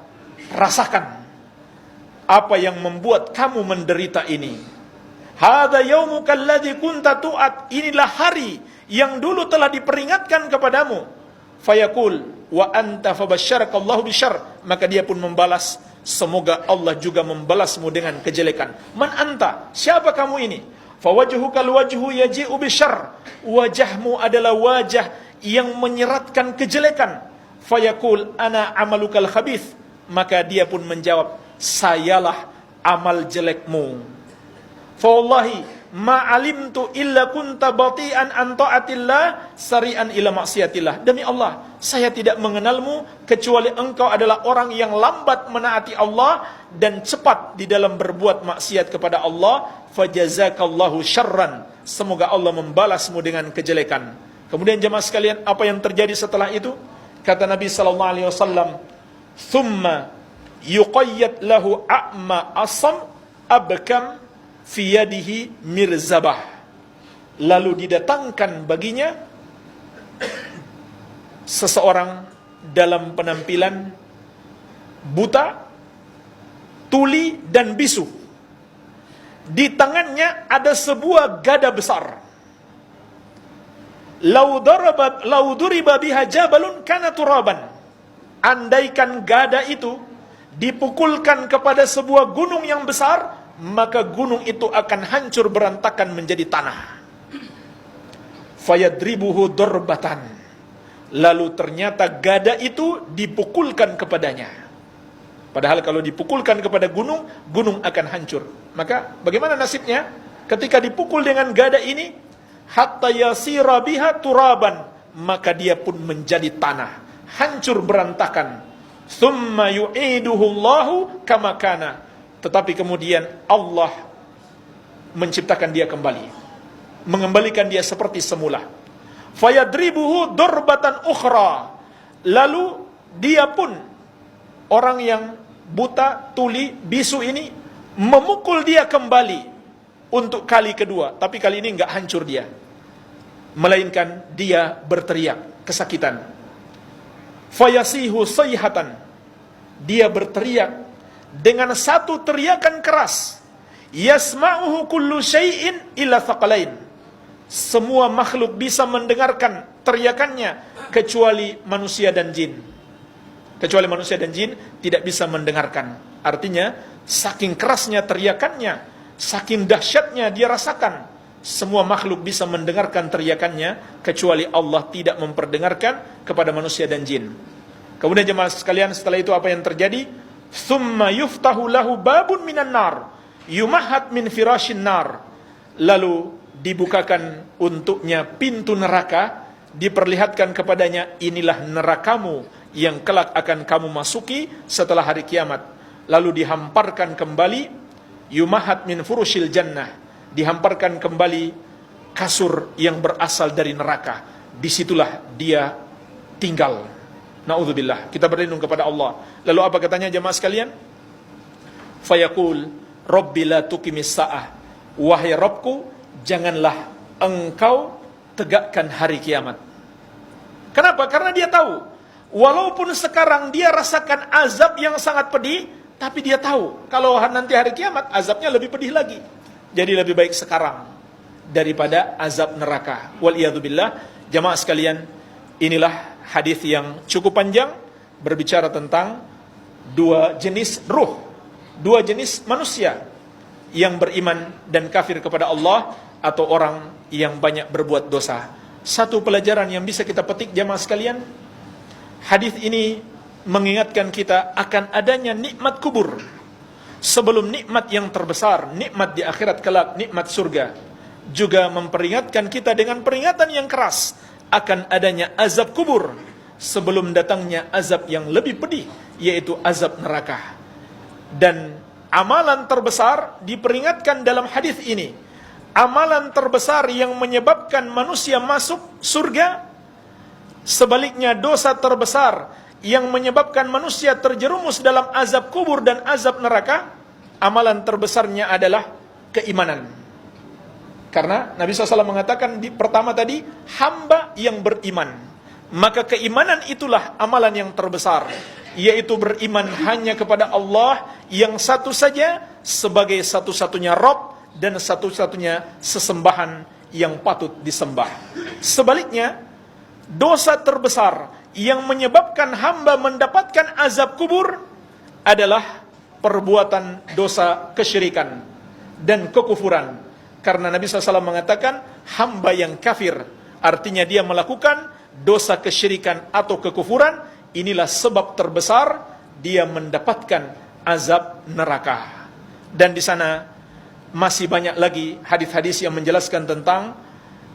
Speaker 2: rasakan apa yang membuat kamu menderita ini. Hadza yaumuka alladzi kunta tu'at, inilah hari yang dulu telah diperingatkan kepadamu. Fayaqul wa anta fabasyarakallahu bisyarr, maka dia pun membalas, semoga Allah juga membalasmu dengan kejelekan. Man anta, siapa kamu ini? Fawajhukal wajhu yaji'u bisyarr, wajahmu adalah wajah yang menyeratkan kejelekan. fayaqul ana amalukal khabith, maka dia pun menjawab, sayalah amal jelekmu. Fa wallahi ma alimtu illa kunta bati'an an ta'atillah sari'an ila maksiatillah. Demi Allah, saya tidak mengenalmu kecuali engkau adalah orang yang lambat menaati Allah dan cepat di dalam berbuat maksiat kepada Allah. Fajazakallahu syarran, semoga Allah membalasmu dengan kejelekan. Kemudian jemaah sekalian, apa yang terjadi setelah itu? Kata Nabi sallallahu alaihi wasallam, "Tsumma yuqayyad lahu a'ma asam abkam fi yadihi mirzabah." Lalu didatangkan baginya seseorang dalam penampilan buta, tuli dan bisu. Di tangannya ada sebuah gada besar. Lau duriba biha jabalun kana turaban. Andaikan gada itu dipukulkan kepada sebuah gunung yang besar, maka gunung itu akan hancur berantakan menjadi tanah. Fayadribuhu dorbatan. Lalu ternyata gada itu dipukulkan kepadanya. Padahal kalau dipukulkan kepada gunung, gunung akan hancur. Maka bagaimana nasibnya ketika dipukul dengan gada ini? Hatta yasira biha turaban, maka dia pun menjadi tanah, hancur berantakan. Tsumma yu'iduhu Allahu kama kana. Tetapi kemudian Allah menciptakan dia kembali, mengembalikan dia seperti semula. Fayadribuhu dorbatan ukhra. Lalu dia pun, orang yang buta, tuli, bisu ini, memukul dia kembali untuk kali kedua. Tapi kali ini enggak hancur dia, melainkan dia berteriak kesakitan. Fayasihu sayhatan. Dia berteriak dengan satu teriakan keras. Yasma'uhu kullu syai'in illa thaqalain. Semua makhluk bisa mendengarkan teriakannya kecuali manusia dan jin. Kecuali manusia dan jin tidak bisa mendengarkan. Artinya, saking kerasnya teriakannya, saking dahsyatnya dia rasakan, semua makhluk bisa mendengarkan teriakannya kecuali Allah tidak memperdengarkan kepada manusia dan jin. Kemudian jemaah sekalian, setelah itu apa yang terjadi? Tsumma yuftahu lahu babun minan nar yumahat min firashin nar. Lalu dibukakan untuknya pintu neraka, diperlihatkan kepadanya, inilah nerakamu yang kelak akan kamu masuki setelah hari kiamat. Lalu dihamparkan kembali, yumahat min furushil jannah, dihamparkan kembali kasur yang berasal dari neraka. Disitulah dia tinggal. Na'udzubillah, kita berlindung kepada Allah. Lalu apa katanya jemaah sekalian? Fayaqul Rabbi la tuqimis sa'ah. Wahai Rabbku, janganlah engkau tegakkan hari kiamat. Kenapa? Karena dia tahu, walaupun sekarang dia rasakan azab yang sangat pedih, tapi dia tahu kalau nanti hari kiamat azabnya lebih pedih lagi. Jadi lebih baik sekarang daripada azab neraka. Waliyadzubillah. Jamaah sekalian, inilah hadis yang cukup panjang berbicara tentang dua jenis ruh, dua jenis manusia, yang beriman dan kafir kepada Allah, atau orang yang banyak berbuat dosa. Satu pelajaran yang bisa kita petik jamaah sekalian, hadis ini mengingatkan kita akan adanya nikmat kubur sebelum nikmat yang terbesar, nikmat di akhirat kelak, nikmat surga. Juga memperingatkan kita dengan peringatan yang keras akan adanya azab kubur sebelum datangnya azab yang lebih pedih, yaitu azab neraka. Dan amalan terbesar diperingatkan dalam hadis ini. Amalan terbesar yang menyebabkan manusia masuk surga, sebaliknya dosa terbesar yang menyebabkan manusia terjerumus dalam azab kubur dan azab neraka, amalan terbesarnya adalah keimanan. Karena Nabi SAW mengatakan pertama tadi, hamba yang beriman. Maka keimanan itulah amalan yang terbesar, yaitu beriman hanya kepada Allah yang satu saja sebagai satu-satunya Rabb dan satu-satunya sesembahan yang patut disembah. Sebaliknya, dosa terbesar yang menyebabkan hamba mendapatkan azab kubur adalah perbuatan dosa kesyirikan dan kekufuran. Karena Nabi SAW mengatakan hamba yang kafir, artinya dia melakukan dosa kesyirikan atau kekufuran inilah sebab terbesar dia mendapatkan azab neraka. Dan di sana masih banyak lagi hadis-hadis yang menjelaskan tentang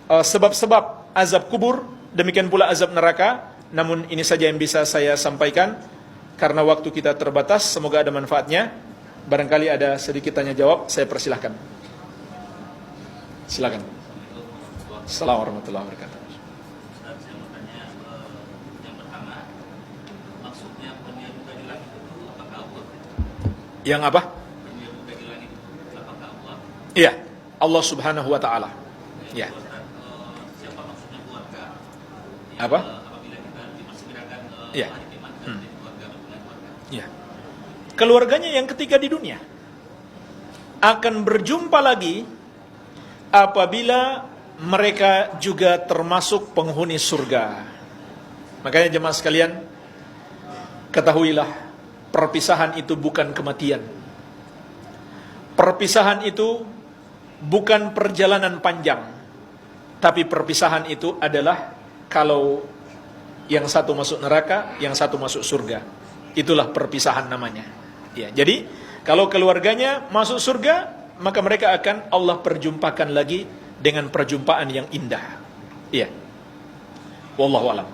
Speaker 2: sebab-sebab azab kubur, demikian pula azab neraka. Namun ini saja yang bisa saya sampaikan karena waktu kita terbatas. Semoga ada manfaatnya. Barangkali ada sedikit tanya jawab, saya persilahkan. Silakan. Assalamualaikum warahmatullahi wabarakatuh.
Speaker 3: Ustaz, saya mau tanya, yang pertama, maksudnya penyeru bagi langit itu apakah Allah?
Speaker 2: Yang apa?
Speaker 3: Penyeru bagi langit itu apakah Allah?
Speaker 2: Iya, Allah Subhanahu wa taala. Ya.
Speaker 3: Ustaz, siapa maksudnya keluarga?
Speaker 2: Apa?
Speaker 3: Apabila kita dimasukkan
Speaker 2: Iya.
Speaker 3: hari Jumat dan jadi keluarga berbulan keluarga.
Speaker 2: Ya. Keluarganya yang ketiga di dunia akan berjumpa lagi apabila mereka juga termasuk penghuni surga. Makanya jemaah sekalian, ketahuilah perpisahan itu bukan kematian. Perpisahan itu bukan perjalanan panjang. Tapi perpisahan itu adalah kalau yang satu masuk neraka, yang satu masuk surga. Itulah perpisahan namanya. Ya, jadi kalau keluarganya masuk surga, maka mereka akan Allah perjumpakan lagi dengan perjumpaan yang indah. Iya. Wallahu a'lam.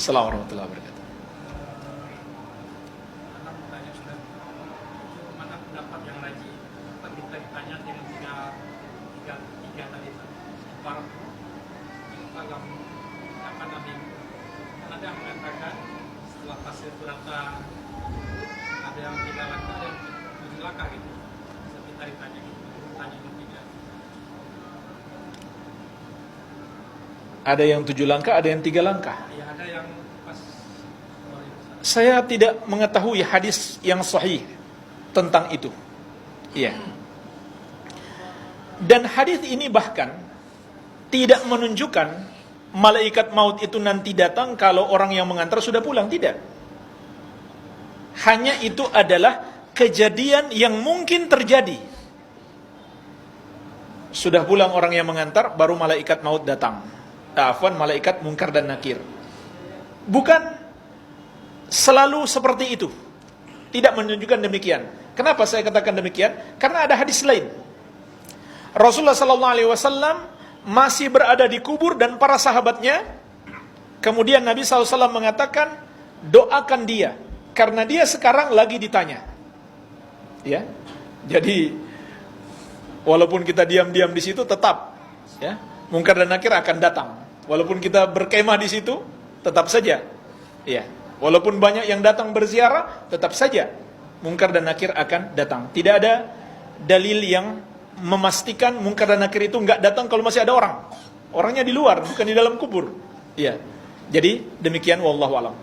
Speaker 2: Assalamualaikum warahmatullahi wabarakatuh.
Speaker 4: Mana pendapat yang lagi kita ditanya dengan tiga tadi para dalam apa namanya, ada yang mengatakan setelah pasir berata ada yang 3 langkah, ada yang 7 langkah gitu. Kita ditanya gitu, tanya yang tiga.
Speaker 2: Ada yang 7 langkah, ada yang 3 langkah.
Speaker 4: Ya ada yang pas.
Speaker 2: Saya tidak mengetahui hadis yang sahih tentang itu. Iya. Dan hadis ini bahkan tidak menunjukkan malaikat maut itu nanti datang kalau orang yang mengantar sudah pulang, tidak. Hanya itu adalah kejadian yang mungkin terjadi. Sudah pulang orang yang mengantar, baru malaikat maut datang. Afwan, malaikat munkar dan nakir. Bukan selalu seperti itu. Tidak menunjukkan demikian. Kenapa saya katakan demikian? Karena ada hadis lain. Rasulullah SAW masih berada di kubur dan para sahabatnya. Kemudian Nabi SAW mengatakan, doakan dia, karena dia sekarang lagi ditanya. Ya, jadi walaupun kita diam-diam di situ, tetap ya munkar dan nakir akan datang. Walaupun kita berkemah di situ, tetap saja. Ya, walaupun banyak yang datang berziarah, tetap saja munkar dan nakir akan datang. Tidak ada dalil yang memastikan munkar dan nakir itu enggak datang kalau masih ada orang. Orangnya di luar, bukan di dalam kubur. Ya, jadi demikian wallahu alam.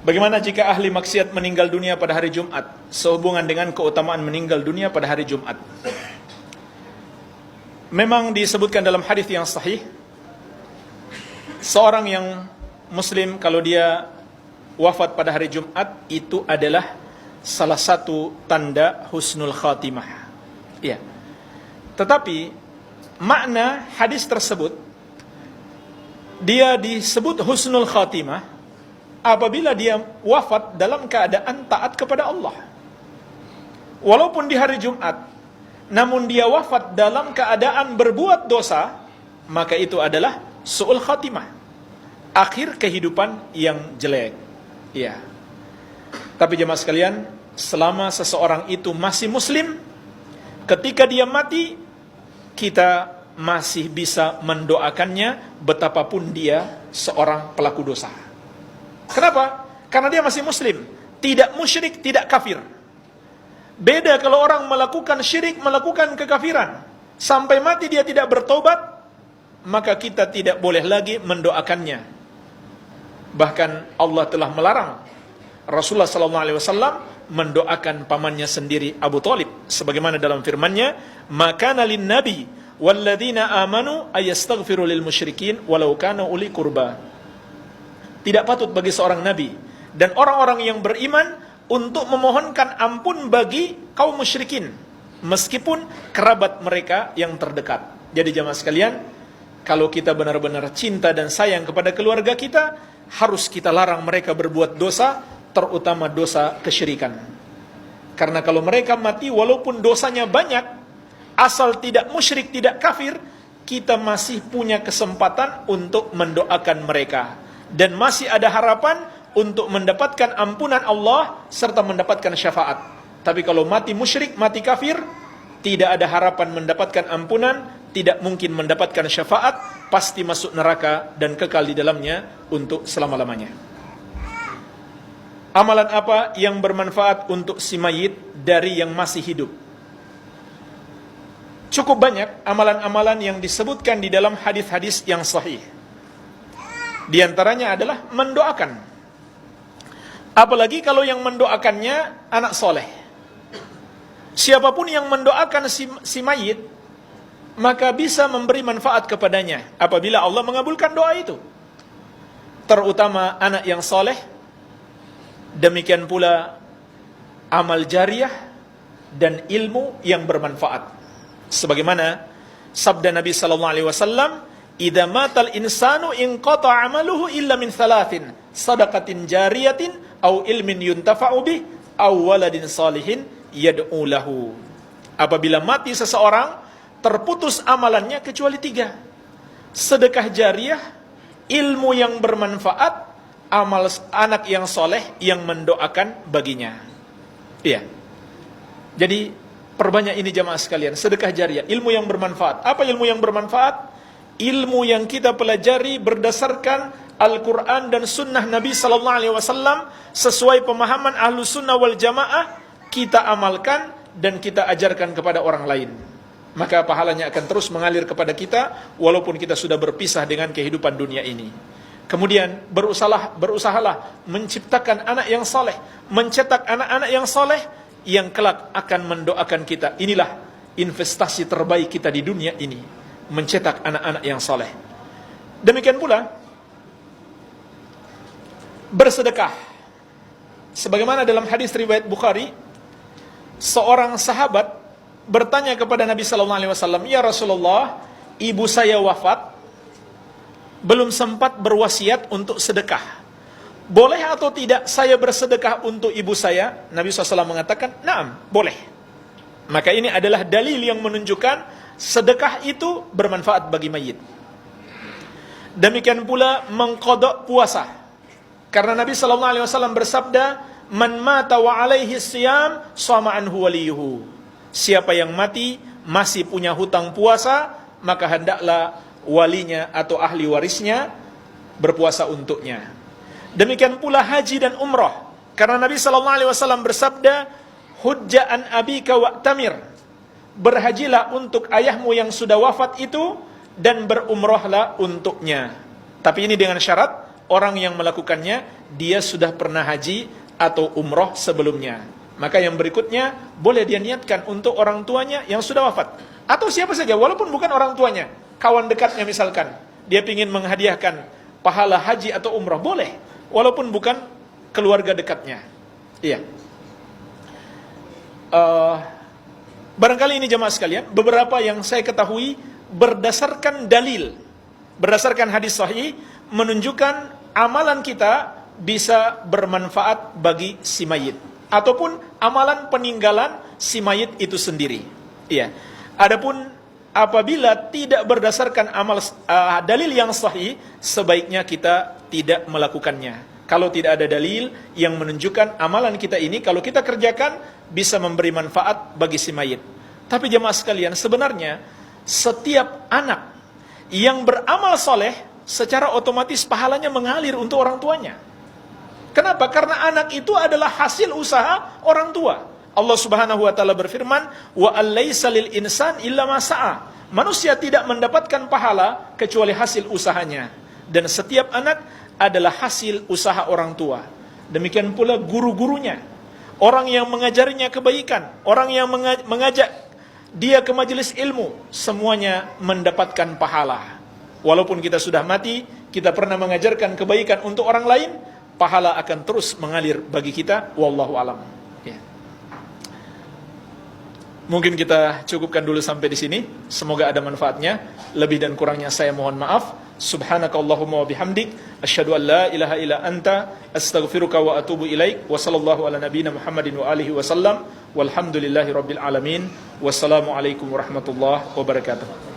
Speaker 2: Bagaimana jika ahli maksiat meninggal dunia pada hari Jumat sehubungan dengan keutamaan meninggal dunia pada hari Jumat? Memang disebutkan dalam hadis yang sahih, seorang yang muslim kalau dia wafat pada hari Jumat itu adalah salah satu tanda husnul khatimah. Ya. Tetapi makna hadis tersebut, dia disebut husnul khatimah apabila dia wafat dalam keadaan taat kepada Allah. Walaupun di hari Jumat, namun dia wafat dalam keadaan berbuat dosa, maka itu adalah su'ul khatimah, akhir kehidupan yang jelek. Ya. Tapi jemaah sekalian, selama seseorang itu masih muslim, ketika dia mati, kita masih bisa mendoakannya betapapun dia seorang pelaku dosa. Kenapa? Karena dia masih muslim, tidak musyrik, tidak kafir. Beda kalau orang melakukan syirik, melakukan kekafiran, sampai mati dia tidak bertobat, maka kita tidak boleh lagi mendoakannya. Bahkan Allah telah melarang Rasulullah SAW mendoakan pamannya sendiri Abu Thalib, sebagaimana dalam firman-Nya, "Makana lin-nabi walladzina amanu ayastaghfiru lil musyrikin walau kanu uli qurba." Tidak patut bagi seorang nabi dan orang-orang yang beriman untuk memohonkan ampun bagi kaum musyrikin, meskipun kerabat mereka yang terdekat. Jadi jamaah sekalian, Kalau kita benar-benar cinta dan sayang kepada keluarga kita, harus kita larang mereka berbuat dosa, terutama dosa kesyirikan. Karena kalau mereka mati walaupun dosanya banyak, asal tidak musyrik, tidak kafir, kita masih punya kesempatan untuk mendoakan mereka. Dan masih ada harapan untuk mendapatkan ampunan Allah serta mendapatkan syafaat. Tapi kalau mati musyrik, mati kafir, tidak ada harapan mendapatkan ampunan, tidak mungkin mendapatkan syafaat, pasti masuk neraka dan kekal di dalamnya untuk selama-lamanya. Amalan apa yang bermanfaat untuk si mayit dari yang masih hidup? Cukup banyak amalan-amalan yang disebutkan di dalam hadis-hadis yang sahih. Di antaranya adalah mendoakan. Apalagi kalau yang mendoakannya anak soleh. Siapapun yang mendoakan si mayit, maka bisa memberi manfaat kepadanya apabila Allah mengabulkan doa itu. Terutama anak yang soleh, demikian pula amal jariah dan ilmu yang bermanfaat. Sebagaimana sabda Nabi sallallahu alaihi wasallam, "Idza matal insanu inqata 'amaluhu illa min thalathin, shadaqatin jariyatin aw ilmin yuntafa'u bih aw waladin salihin yad'u lahu." Apabila mati seseorang, terputus amalannya kecuali 3. Sedekah jariah, ilmu yang bermanfaat, amal anak yang soleh yang mendoakan baginya. Iya. Jadi perbanyak ini jamaah sekalian, sedekah jariah, ilmu yang bermanfaat. Apa ilmu yang bermanfaat? Ilmu yang kita pelajari berdasarkan Al-Quran dan Sunnah Nabi Sallallahu Alaihi Wasallam sesuai pemahaman Ahlu Sunnah wal Jamaah, kita amalkan dan kita ajarkan kepada orang lain. Maka pahalanya akan terus mengalir kepada kita walaupun kita sudah berpisah dengan kehidupan dunia ini. Kemudian berusahalah menciptakan anak yang soleh, mencetak anak-anak yang soleh yang kelak akan mendoakan kita. Inilah investasi terbaik kita di dunia ini, mencetak anak-anak yang soleh. Demikian pula bersedekah. Sebagaimana dalam hadis riwayat Bukhari, seorang sahabat bertanya kepada Nabi sallallahu alaihi wasallam, "Ya Rasulullah, ibu saya wafat, belum sempat berwasiat untuk sedekah. Boleh atau tidak saya bersedekah untuk ibu saya?" Nabi SAW mengatakan, "Naam, boleh." Maka ini adalah dalil yang menunjukkan sedekah itu bermanfaat bagi mayit. Demikian pula mengqadha puasa. Karena Nabi SAW bersabda, "Man mata wa alaihi siyam, shama anhu waliyuhu." Siapa yang mati masih punya hutang puasa, maka hendaklah walinya atau ahli warisnya berpuasa untuknya. Demikian pula haji dan umrah. Karena Nabi SAW bersabda, "Hujja an abika wa'tamir." Berhajilah untuk ayahmu yang sudah wafat itu dan berumrahlah untuknya. Tapi ini dengan syarat orang yang melakukannya dia sudah pernah haji atau umrah sebelumnya. Maka yang berikutnya boleh dia niatkan untuk orang tuanya yang sudah wafat. Atau siapa saja walaupun bukan orang tuanya, kawan dekatnya misalkan, dia ingin menghadiahkan pahala haji atau umrah, boleh, walaupun bukan keluarga dekatnya. Iya. Barangkali ini jemaah sekalian, beberapa yang saya ketahui berdasarkan dalil, berdasarkan hadis sahih, menunjukkan amalan kita bisa bermanfaat bagi si mayit, ataupun amalan peninggalan si mayit itu sendiri. Iya. Adapun apabila tidak berdasarkan dalil yang sahih, sebaiknya kita tidak melakukannya. Kalau tidak ada dalil yang menunjukkan amalan kita ini, kalau kita kerjakan, bisa memberi manfaat bagi si mayit. Tapi jemaah sekalian, sebenarnya setiap anak yang beramal soleh, secara otomatis pahalanya mengalir untuk orang tuanya. Kenapa? Karena anak itu adalah hasil usaha orang tua. Allah Subhanahu wa taala berfirman, "Wa alaysa lil insan illa ma sa'a." Manusia tidak mendapatkan pahala kecuali hasil usahanya. Dan setiap anak adalah hasil usaha orang tua. Demikian pula guru-gurunya. Orang yang mengajarinya kebaikan, orang yang mengajak dia ke majelis ilmu, semuanya mendapatkan pahala. Walaupun kita sudah mati, kita pernah mengajarkan kebaikan untuk orang lain, pahala akan terus mengalir bagi kita. Wallahu alam. Ya. Mungkin kita cukupkan dulu sampai di sini. Semoga ada manfaatnya. Lebih dan kurangnya saya mohon maaf. Subhanakallahumma wa bihamdik, asyhadu an la ilaha illa anta, astaghfiruka wa atubu ilaik. Wa sallallahu ala nabiyyina Muhammadin wa alihi wasallam. Walhamdulillahi rabbil alamin. Wassalamualaikum warahmatullahi wabarakatuh.